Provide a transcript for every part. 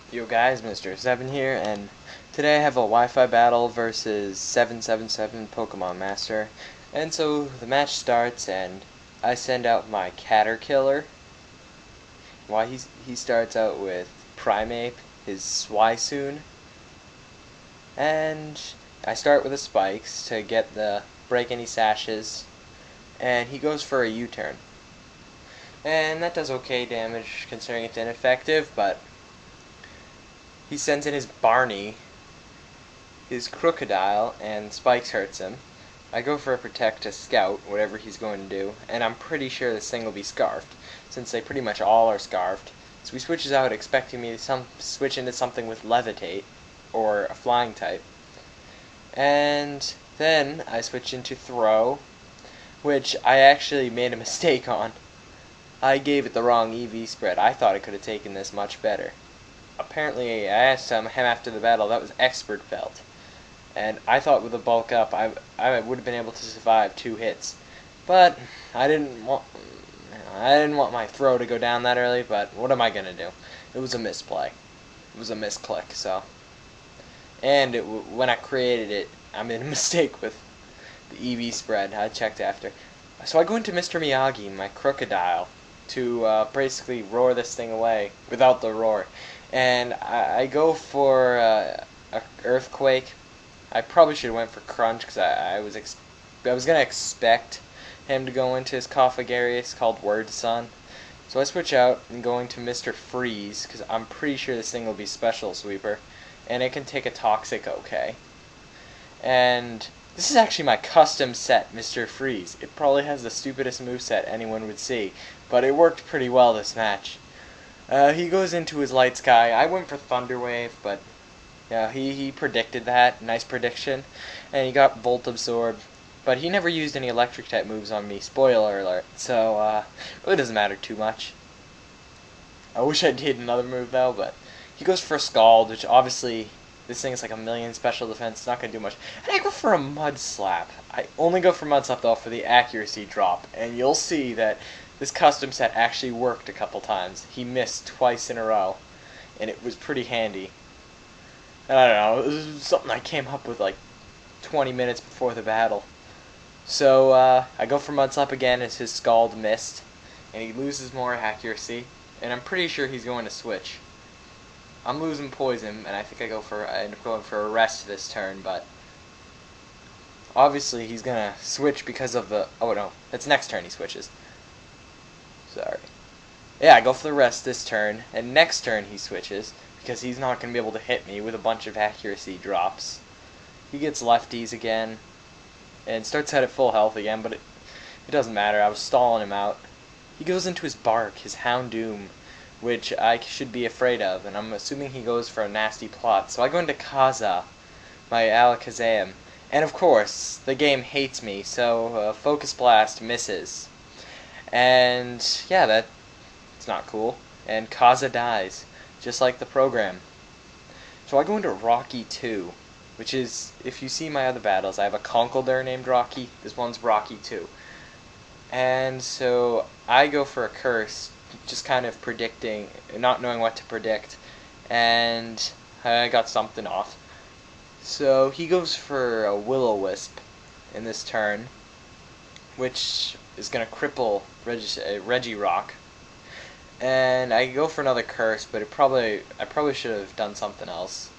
Yo guys, Mr. 7 here, and today I have a Wi-Fi battle versus 777PokemonMaster. And so the match starts, and I send out my Caterkiller. Why he starts out with Primeape, his Swisoon, and I start with the spikes to get the break any sashes, and he goes for a U-turn. And that does okay damage considering it's ineffective, but he sends in his Barney, his Crocodile, and Spikes hurts him. I go for a Protect to Scout, whatever he's going to do, and I'm pretty sure this thing will be Scarfed, since they pretty much all are Scarfed. So he switches out expecting me to switch into something with Levitate, or a Flying type. And then I switch into Throw, which I actually made a mistake on. I gave it the wrong EV spread. I thought it could have taken this much better. Apparently, I asked him after the battle, that was Expert Belt. And I thought with the bulk up, I would have been able to survive 2 hits. But I didn't want my throw to go down that early, but what am I going to do? It was a misplay. It was a misclick, so. And when I created it, I made a mistake with the EV spread. I checked after. So I go into Mr. Miyagi, my Crocodile, to basically roar this thing away without the roar. And I go for a Earthquake. I probably should have went for Crunch because I was gonna expect him to go into his Coffagarius called Word Sun. So I switch out and go into Mr. Freeze because I'm pretty sure this thing will be Special Sweeper, and it can take a Toxic okay. And this is actually my custom set, Mr. Freeze. It probably has the stupidest moveset anyone would see, but it worked pretty well this match. He goes into his Light Sky. I went for Thunder Wave, but yeah, he predicted that. Nice prediction. And he got Volt Absorb. But he never used any electric type moves on me. Spoiler alert. So, it really doesn't matter too much. I wish I did another move though, but he goes for a Scald, which obviously this thing is like 1,000,000 special defense. It's not going to do much. And I go for a Mud Slap. I only go for Mud Slap though for the accuracy drop. And you'll see that this custom set actually worked a couple times. He missed twice in a row, and it was pretty handy. And I don't know, it was something I came up with like 20 minutes before the battle. So I go for Mud Slap again as his Scald missed, and he loses more accuracy, and I'm pretty sure he's going to switch. I'm losing Poison, and I think I end up going for a Rest this turn, but obviously he's going to switch because of the, oh no, it's next turn he switches. Sorry. Yeah, I go for the Rest this turn, and next turn he switches, because he's not going to be able to hit me with a bunch of accuracy drops. He gets lefties again, and starts out at full health again, but it doesn't matter. I was stalling him out. He goes into his Bark, his Houndoom, which I should be afraid of, and I'm assuming he goes for a nasty plot. So I go into Kaza, my Alakazam, and of course, the game hates me, so Focus Blast misses. And yeah, that's not cool. And Kaza dies, just like the program. So I go into Rocky 2, which is, if you see my other battles, I have a Conkeldurr named Rocky. This one's Rocky 2. And so I go for a Curse, just kind of predicting, not knowing what to predict, and I got something off. So he goes for a Will-O-Wisp in this turn, which is going to cripple Regirock. And I go for another Curse, but I probably should have done something else.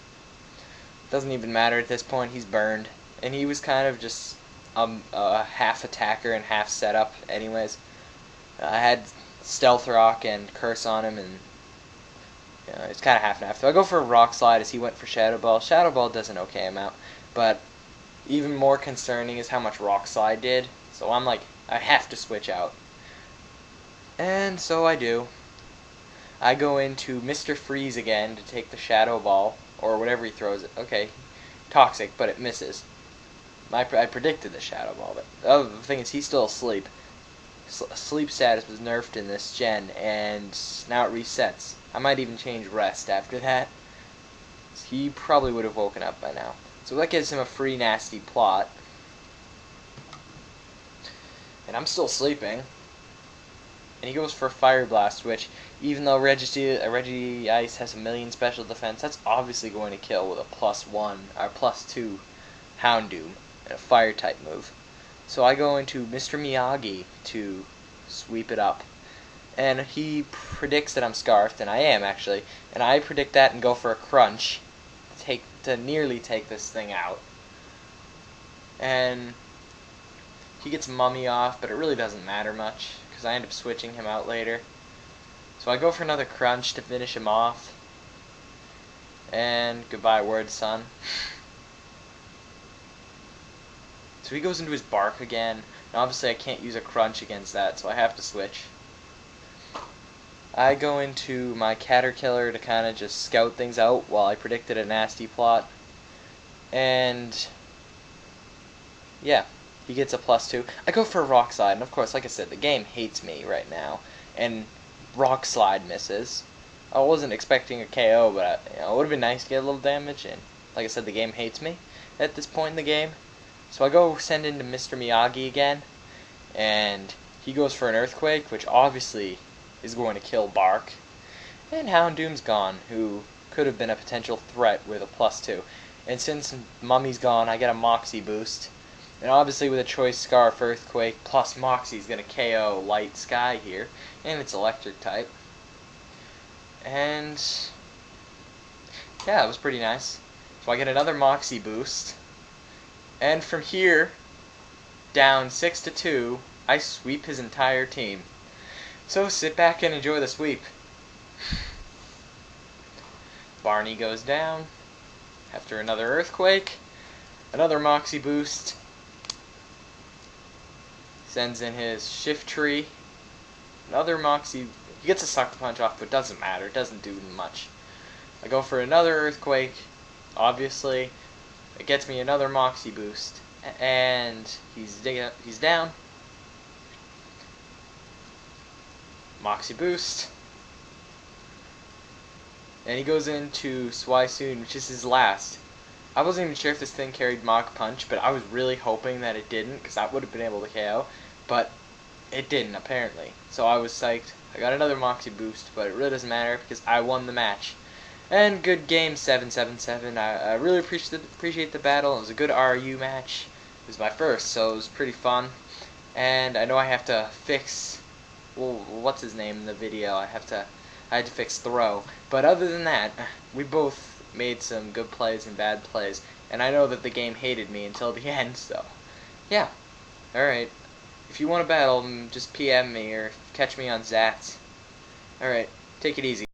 Doesn't even matter at this point, he's burned. And he was kind of just a half attacker and half setup anyways. I had Stealth Rock and Curse on him, and it's kind of half and half. So I go for a Rock Slide as he went for Shadow Ball. Shadow Ball does an okay amount, but even more concerning is how much Rock Slide did. So I'm like, I have to switch out. And so I do. I go into Mr. Freeze again to take the Shadow Ball, or whatever he throws it. Okay, Toxic, but it misses. I predicted the Shadow Ball, but the other thing is he's still asleep. Sleep status was nerfed in this gen, and now it resets. I might even change Rest after that. He probably would have woken up by now. So that gives him a free nasty plot. And I'm still sleeping. and he goes for Fire Blast, which, even though Regice has a million special defense, that's obviously going to kill with a +1 or +2 Houndoom and a Fire type move. So I go into Mr. Miyagi to sweep it up. And he predicts that I'm Scarfed, and I am actually. And I predict that and go for a Crunch to nearly take this thing out. And he gets Mummy off, but it really doesn't matter much, because I end up switching him out later. So I go for another Crunch to finish him off. And goodbye, Word Son. So he goes into his Bark again, and obviously I can't use a Crunch against that, so I have to switch. I go into my Caterkiller to kind of just scout things out while I predicted a nasty plot. And yeah, he gets a +2. I go for a Rock Slide, and of course, like I said, the game hates me right now. And Rock Slide misses. I wasn't expecting a KO, but it would have been nice to get a little damage. And like I said, the game hates me at this point in the game. So I go send into Mr. Miyagi again, and he goes for an Earthquake, which obviously is going to kill Bark. And Houndoom's gone, who could have been a potential threat with a +2. And since Mummy's gone, I get a Moxie boost. And obviously with a Choice Scarf Earthquake plus Moxie is going to KO Light Sky here. And it's Electric type. And yeah, it was pretty nice. So I get another Moxie boost. And from here, down 6-2, I sweep his entire team. So sit back and enjoy the sweep. Barney goes down after another Earthquake, another Moxie boost, sends in his Shiftry, another Moxie, he gets a Sucker Punch off, but doesn't matter, it doesn't do much. I go for another Earthquake, obviously, it gets me another Moxie boost, and he's down. Moxie boost, and he goes into Swisoon, which is his last. I wasn't even sure if this thing carried Mach Punch, but I was really hoping that it didn't, because that would have been able to KO, but it didn't apparently. So I was psyched. I got another Moxie boost, but it really doesn't matter because I won the match. And good game, 777. I really appreciate the battle. It was a good RU match. It was my first, so it was pretty fun. And I know I have to fix, well, what's his name in the video? I had to fix Throw. But other than that, we both made some good plays and bad plays. And I know that the game hated me until the end, so yeah. Alright. If you want to battle, just PM me or catch me on Zats. Alright, take it easy.